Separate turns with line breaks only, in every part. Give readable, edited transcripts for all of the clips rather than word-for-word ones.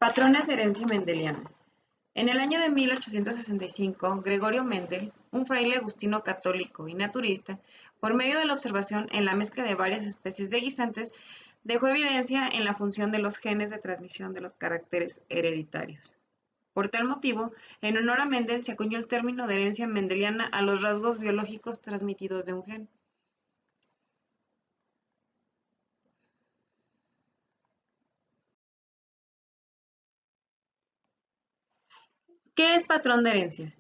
Patrones de herencia mendeliana. En el año de 1865, Gregorio Mendel, un fraile agustino católico y naturista, por medio de la observación en la mezcla de varias especies de guisantes, dejó evidencia en la función de los genes de transmisión de los caracteres hereditarios. Por tal motivo, en honor a Mendel se acuñó el término de herencia mendeliana a los rasgos biológicos transmitidos de un gen. ¿Qué es patrón de herencia?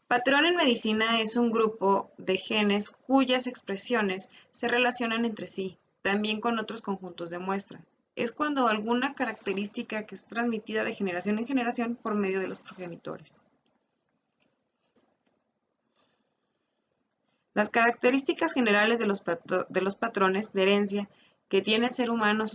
Patrón en medicina es un grupo de genes cuyas expresiones se relacionan entre sí, también con otros conjuntos de muestra. Es cuando alguna característica que es transmitida de generación en generación por medio de los progenitores. Las características generales de los patrones de herencia que tiene el ser humano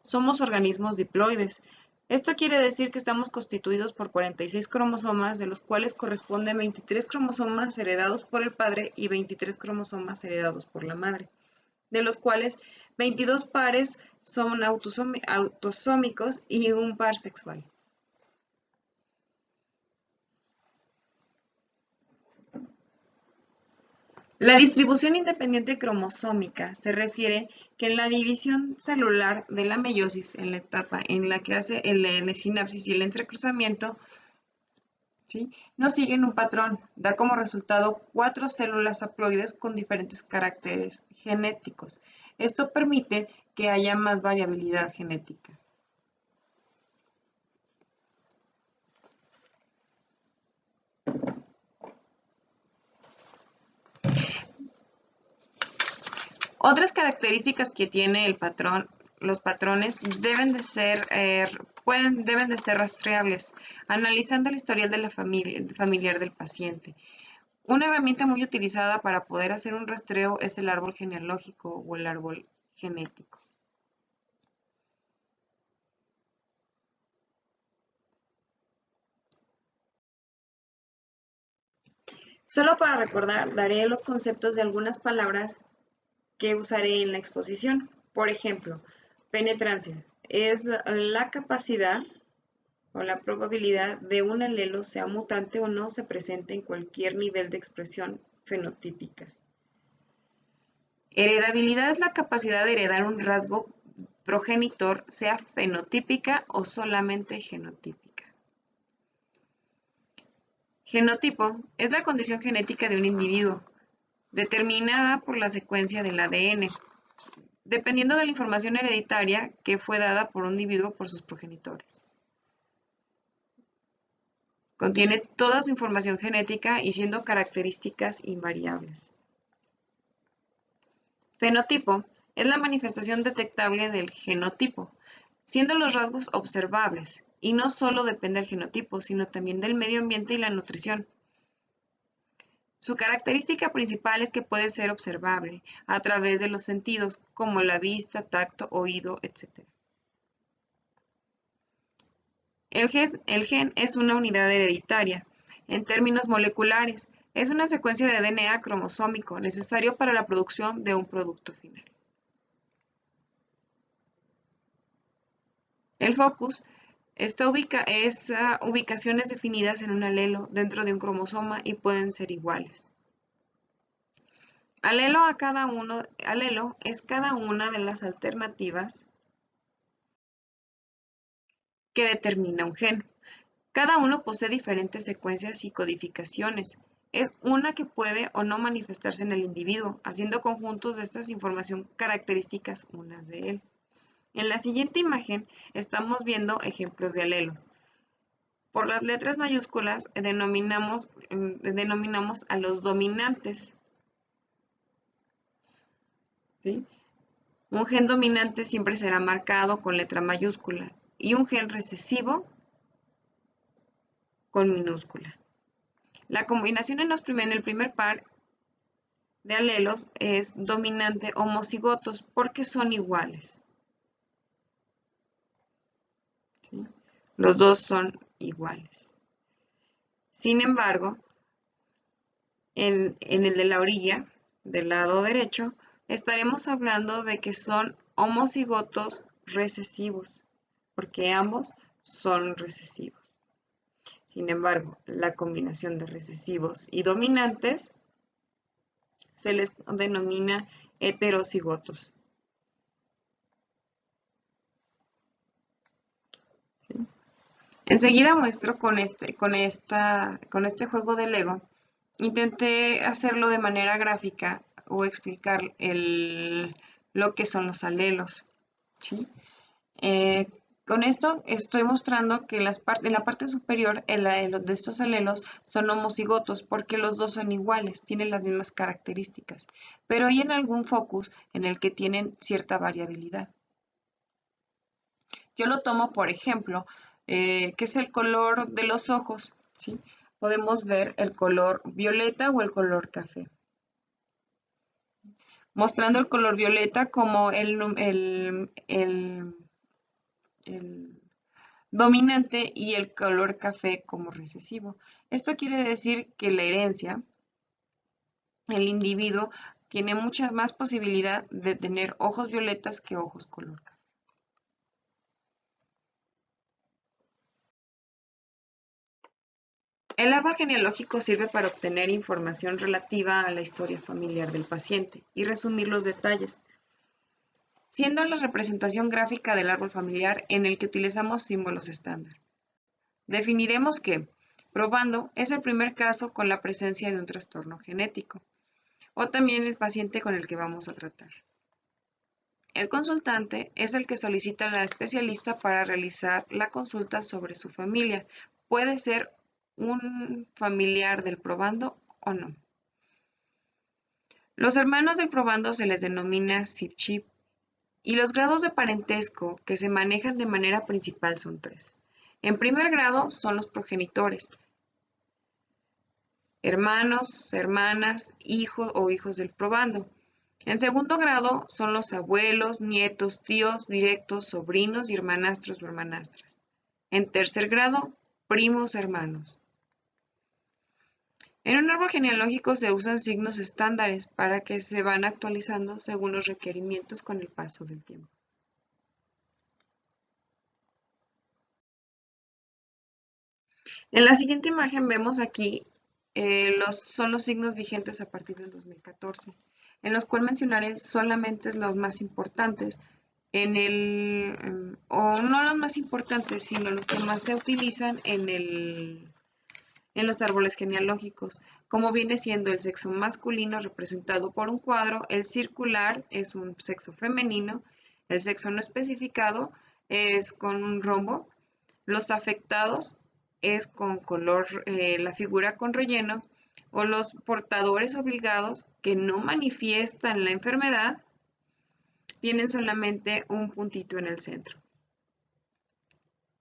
somos organismos diploides. Esto quiere decir que estamos constituidos por 46 cromosomas, de los cuales corresponden 23 cromosomas heredados por el padre y 23 cromosomas heredados por la madre, de los cuales 22 pares son autosómicos y un par sexual. La distribución independiente cromosómica se refiere que en la división celular de la meiosis, en la etapa en la que hace el sinapsis y el entrecruzamiento, ¿sí?, no siguen un patrón, da como resultado 4 células haploides con diferentes caracteres genéticos. Esto permite que haya más variabilidad genética. Otras características que tiene el patrón, los patrones deben de ser rastreables, analizando el historial de la familiar del paciente. Una herramienta muy utilizada para poder hacer un rastreo es el árbol genealógico o el árbol genético. Solo para recordar, daré los conceptos de algunas palabras que usaré en la exposición. Por ejemplo, penetrancia es la capacidad o la probabilidad de un alelo, sea mutante o no, se presente en cualquier nivel de expresión fenotípica. Heredabilidad es la capacidad de heredar un rasgo progenitor, sea fenotípica o solamente genotípica. Genotipo es la condición genética de un individuo, determinada por la secuencia del ADN, dependiendo de la información hereditaria que fue dada por un individuo por sus progenitores. Contiene toda su información genética y siendo características invariables. Fenotipo es la manifestación detectable del genotipo, siendo los rasgos observables, y no solo depende del genotipo, sino también del medio ambiente y la nutrición. Su característica principal es que puede ser observable a través de los sentidos, como la vista, tacto, oído, etc. El gen es una unidad hereditaria. En términos moleculares, es una secuencia de DNA cromosómico necesario para la producción de un producto final. El focus es ubicaciones definidas en un alelo dentro de un cromosoma y pueden ser iguales. Alelo es cada una de las alternativas que determina un gen. Cada uno posee diferentes secuencias y codificaciones. Es una que puede o no manifestarse en el individuo, haciendo conjuntos de estas información características unas de él. En la siguiente imagen estamos viendo ejemplos de alelos. Por las letras mayúsculas denominamos a los dominantes. ¿Sí? Un gen dominante siempre será marcado con letra mayúscula y un gen recesivo con minúscula. La combinación en el primer par de alelos es dominante homocigotos porque son iguales. ¿Sí? Los dos son iguales. Sin embargo, en el de la orilla, del lado derecho, estaremos hablando de que son homocigotos recesivos. porque ambos son recesivos. Sin embargo, la combinación de recesivos y dominantes se les denomina heterocigotos. ¿Sí? Enseguida muestro con este juego de Lego. Intenté hacerlo de manera gráfica o explicar lo que son los alelos. ¿Sí? Eh, con esto estoy mostrando que en la parte superior de estos alelos son homocigotos porque los dos son iguales, tienen las mismas características, pero hay en algún focus en el que tienen cierta variabilidad. Yo lo tomo, por ejemplo, que es el color de los ojos, ¿sí? Podemos ver el color violeta o el color café. Mostrando el color violeta como el dominante y el color café como recesivo. Esto quiere decir que la herencia, el individuo, tiene mucha más posibilidad de tener ojos violetas que ojos color café. El árbol genealógico sirve para obtener información relativa a la historia familiar del paciente y resumir los detalles, siendo la representación gráfica del árbol familiar en el que utilizamos símbolos estándar. Definiremos que, probando, es el primer caso con la presencia de un trastorno genético, o también el paciente con el que vamos a tratar. El consultante es el que solicita a la especialista para realizar la consulta sobre su familia. Puede ser un familiar del probando o no. Los hermanos del probando se les denomina CIP-CHIP y los grados de parentesco que se manejan de manera principal son 3. En primer grado son los progenitores, hermanos, hermanas, hijos o hijos del probando. En segundo grado son los abuelos, nietos, tíos directos, sobrinos y hermanastros o hermanastras. En tercer grado, primos hermanos. En un árbol genealógico se usan signos estándares para que se van actualizando según los requerimientos con el paso del tiempo. En la siguiente imagen vemos aquí son los signos vigentes a partir del 2014, en los cuales mencionaré solamente los más importantes, o no los más importantes, sino los que más se utilizan en los árboles genealógicos, como viene siendo el sexo masculino representado por un cuadro, el circular es un sexo femenino, el sexo no especificado es con un rombo, los afectados es con color, la figura con relleno, o los portadores obligados que no manifiestan la enfermedad tienen solamente un puntito en el centro.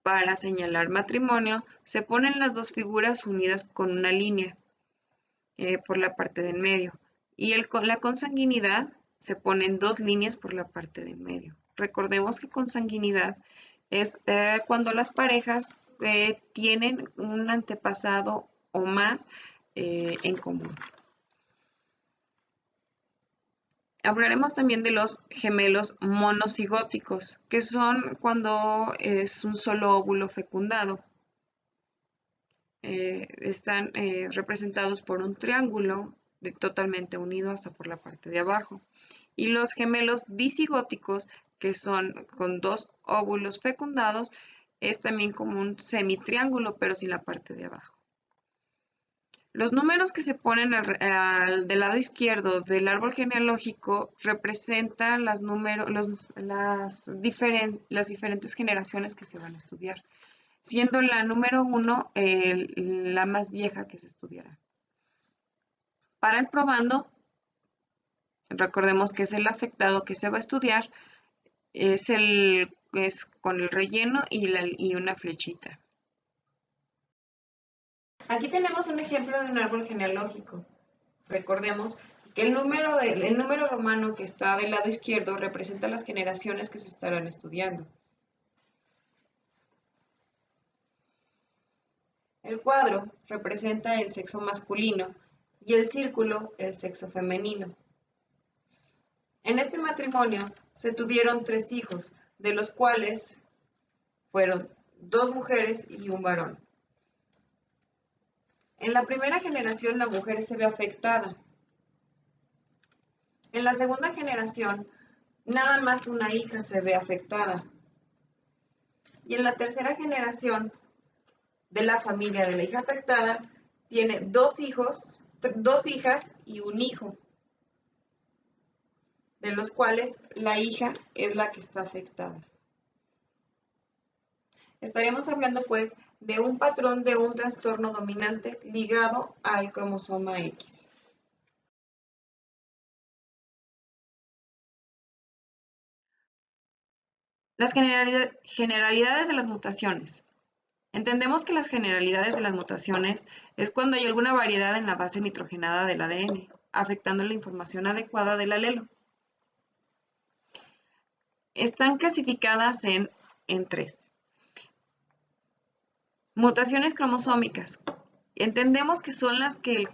Para señalar matrimonio, se ponen las dos figuras unidas con una línea por la parte del medio y la consanguinidad se ponen dos líneas por la parte del medio. Recordemos que consanguinidad es cuando las parejas tienen un antepasado o más en común. Hablaremos también de los gemelos monocigóticos, que son cuando es un solo óvulo fecundado. Están representados por un triángulo totalmente unido hasta por la parte de abajo. Y los gemelos disigóticos, que son con dos óvulos fecundados, es también como un semitriángulo, pero sin la parte de abajo. Los números que se ponen del lado izquierdo del árbol genealógico representan las diferentes generaciones que se van a estudiar, siendo la número 1 la más vieja que se estudiará. Para el probando, recordemos que es el afectado que se va a estudiar, es con el relleno y una flechita. Aquí tenemos un ejemplo de un árbol genealógico. Recordemos que el número romano que está del lado izquierdo representa las generaciones que se estarán estudiando. El cuadro representa el sexo masculino y el círculo el sexo femenino. En este matrimonio se tuvieron 3 hijos, de los cuales fueron 2 mujeres y un varón. En la primera generación la mujer se ve afectada. En la segunda generación, nada más una hija se ve afectada. Y en la tercera generación de la familia de la hija afectada, tiene 2 hijos, 2 hijas y un hijo, de los cuales la hija es la que está afectada. Estaríamos hablando pues de un patrón de un trastorno dominante ligado al cromosoma X. Las generalidades de las mutaciones. Entendemos que las generalidades de las mutaciones es cuando hay alguna variedad en la base nitrogenada del ADN, afectando la información adecuada del alelo. Están clasificadas en 3. Mutaciones cromosómicas. Entendemos que son las que los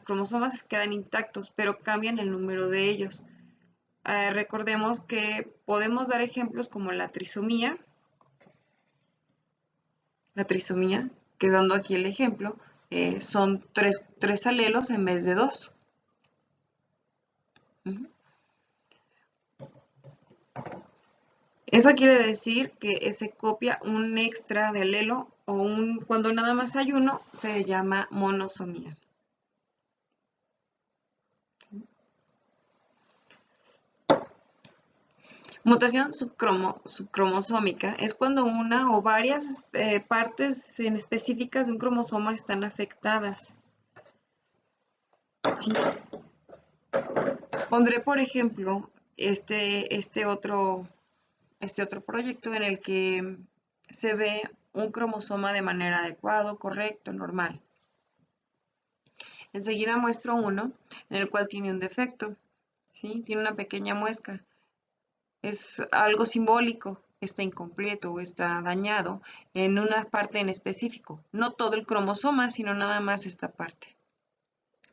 cromosomas quedan intactos, pero cambian el número de ellos. Recordemos que podemos dar ejemplos como la trisomía, quedando aquí el ejemplo, son 3 alelos en vez de 2. Eso quiere decir que se copia un extra de alelo o cuando nada más hay uno, se llama monosomía. Mutación subcromosómica es cuando una o varias partes en específicas de un cromosoma están afectadas. ¿Sí? Pondré, por ejemplo, este otro proyecto en el que se ve un cromosoma de manera adecuada, correcto, normal. Enseguida muestro uno en el cual tiene un defecto, ¿sí? Tiene una pequeña muesca. Es algo simbólico, está incompleto o está dañado en una parte en específico. No todo el cromosoma, sino nada más esta parte,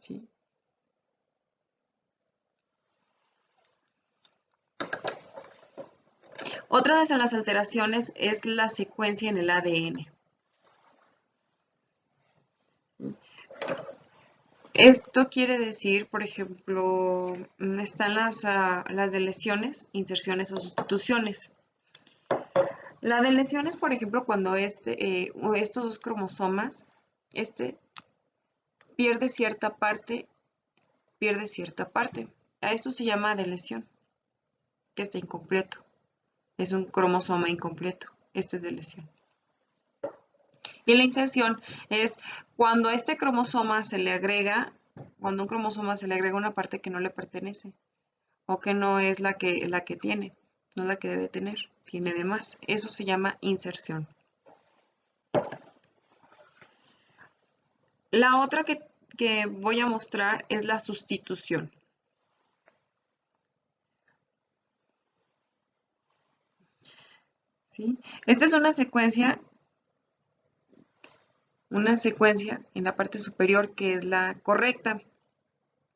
¿sí? Otra de las alteraciones es la secuencia en el ADN. Esto quiere decir, por ejemplo, están las deleciones, inserciones o sustituciones. La deleción es, por ejemplo, cuando estos 2 cromosomas, pierde cierta parte. A esto se llama deleción, que está incompleto. Es un cromosoma incompleto. Este es deleción. Y la inserción es cuando un cromosoma se le agrega una parte que no le pertenece o que no es la que tiene, no es la que debe tener, tiene de más. Eso se llama inserción. La otra que voy a mostrar es la sustitución. ¿Sí? Esta es una secuencia en la parte superior que es la correcta.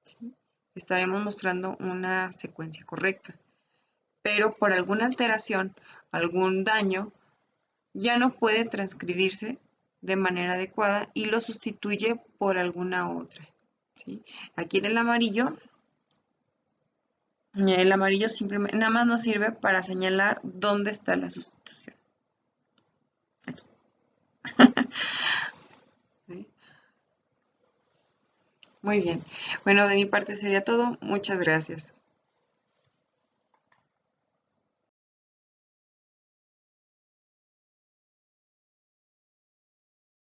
¿Sí? Estaremos mostrando una secuencia correcta. Pero por alguna alteración, algún daño, ya no puede transcribirse de manera adecuada y lo sustituye por alguna otra. ¿Sí? Aquí en el amarillo simplemente nada más nos sirve para señalar dónde está la sustitución. Aquí. ¿Sí? Muy bien. Bueno, de mi parte sería todo. Muchas gracias.